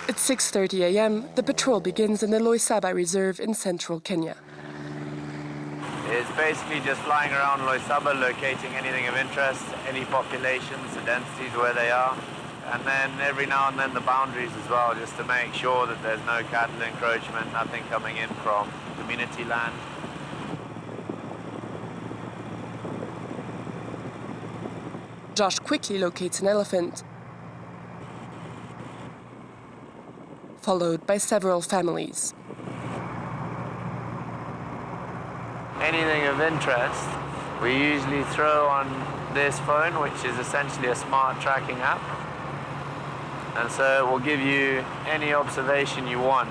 At 6:30 a.m., the patrol begins in the LOISABA reserve in central Kenya. It's basically just flying around LOISABA, locating anything of interest, any populations, the densities where they are, and then every now and then the boundaries as well, just to make sure that there's no cattle encroachment, nothing coming in from community land. Josh quickly locates an elephant, followed by several families. Anything of interest, we usually throw on this phone, which is essentially a smart tracking app. And so it will give you any observation you want.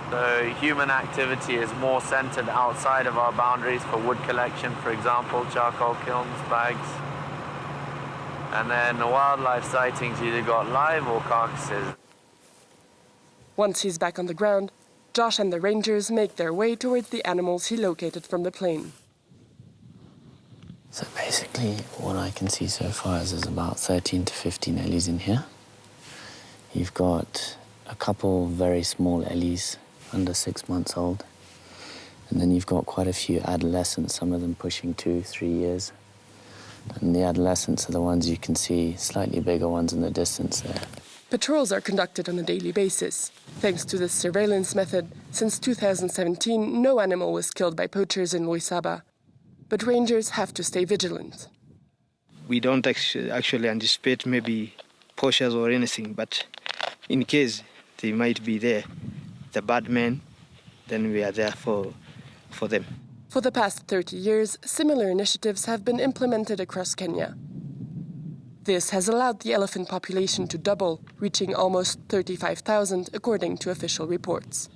So human activity is more centered outside of our boundaries for wood collection, for example, charcoal kilns, bags. And then the wildlife sightings either got live or carcasses. Once he's back on the ground, Josh and the rangers make their way towards the animals he located from the plane. So basically, what I can see so far is there's about 13 to 15 ellies in here. You've got a couple very small ellies, under 6 months old. And then you've got quite a few adolescents, some of them pushing 2-3 years. And the adolescents are the ones you can see, slightly bigger ones in the distance there. Patrols are conducted on a daily basis. Thanks to this surveillance method, since 2017, no animal was killed by poachers in LOISABA. But rangers have to stay vigilant. We don't actually anticipate maybe poachers or anything, but in case they might be there, the bad men, then we are there for them. For the past 30 years, similar initiatives have been implemented across Kenya. This has allowed the elephant population to double, reaching almost 35,000 according to official reports.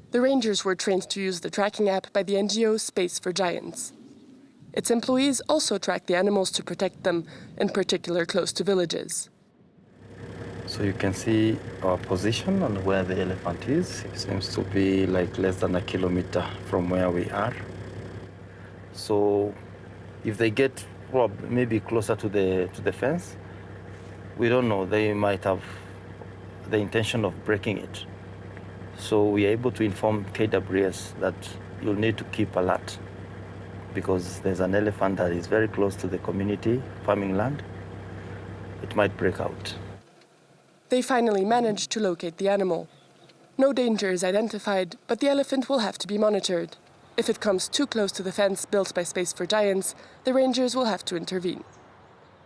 The rangers were trained to use the tracking app by the NGO Space for Giants. Its employees also track the animals to protect them, in particular close to villages. So you can see our position and where the elephant is. It seems to be like less than a kilometer from where we are. So if they get robbed, maybe closer to the fence, we don't know. They might have the intention of breaking it. So we are able to inform KWS that you'll need to keep alert because there's an elephant that is very close to the community farming land. It might break out. They finally managed to locate the animal. No danger is identified, but the elephant will have to be monitored. If it comes too close to the fence built by Space for Giants, the rangers will have to intervene.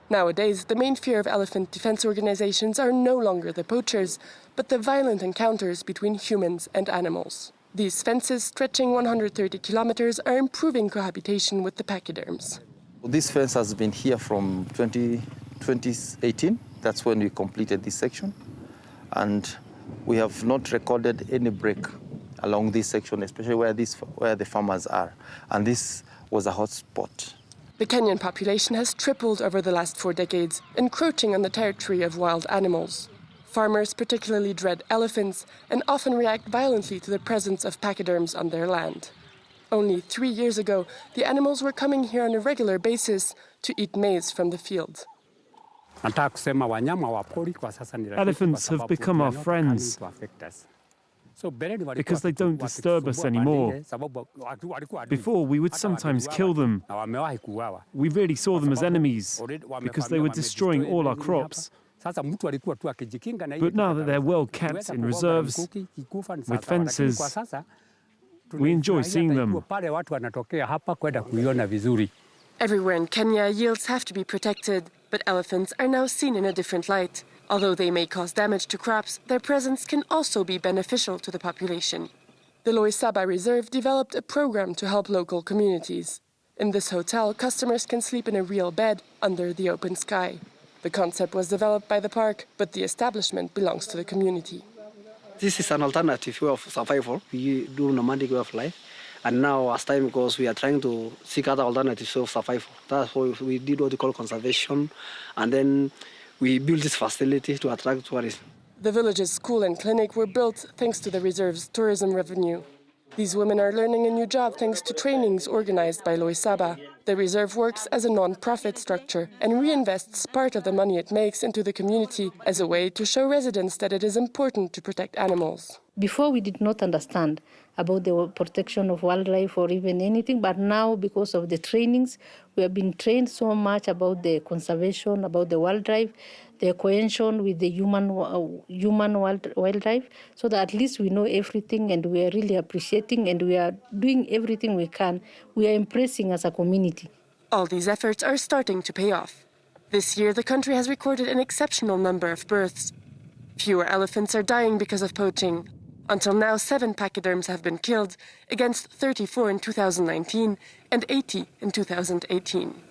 Nowadays, the main fear of elephant defense organizations are no longer the poachers, but the violent encounters between humans and animals. These fences, stretching 130 kilometers, are improving cohabitation with the pachyderms. This fence has been here from 2018. That's when we completed this section. And we have not recorded any break along this section, especially where the farmers are. And this was a hot spot. The Kenyan population has tripled over the last 4 decades, encroaching on the territory of wild animals. Farmers particularly dread elephants and often react violently to the presence of pachyderms on their land. Only 3 years ago, the animals were coming here on a regular basis to eat maize from the field. Elephants have become our friends because they don't disturb us anymore. Before, we would sometimes kill them. We really saw them as enemies because they were destroying all our crops. But now that they're well kept in reserves with fences, we enjoy seeing them. Everywhere in Kenya, yields have to be protected, but elephants are now seen in a different light. Although they may cause damage to crops, their presence can also be beneficial to the population. The LOISABA Reserve developed a program to help local communities. In this hotel, customers can sleep in a real bed under the open sky. The concept was developed by the park, but the establishment belongs to the community. This is an alternative way of survival. We do nomadic way of life. And now, as time goes, we are trying to seek other alternatives of survival. That's why we did what we call conservation. And then we built this facility to attract tourists. The village's school and clinic were built thanks to the reserve's tourism revenue. These women are learning a new job thanks to trainings organized by LOISABA. The reserve works as a non-profit structure and reinvests part of the money it makes into the community as a way to show residents that it is important to protect animals. Before we did not understand about the protection of wildlife or even anything, but now because of the trainings, we have been trained so much about the conservation, about the wildlife, the cohesion with the human wildlife, so that at least we know everything and we are really appreciating and we are doing everything we can. We are impressing as a community. All these efforts are starting to pay off. This year, the country has recorded an exceptional number of births. Fewer elephants are dying because of poaching. Until now, 7 pachyderms have been killed, against 34 in 2019 and 80 in 2018.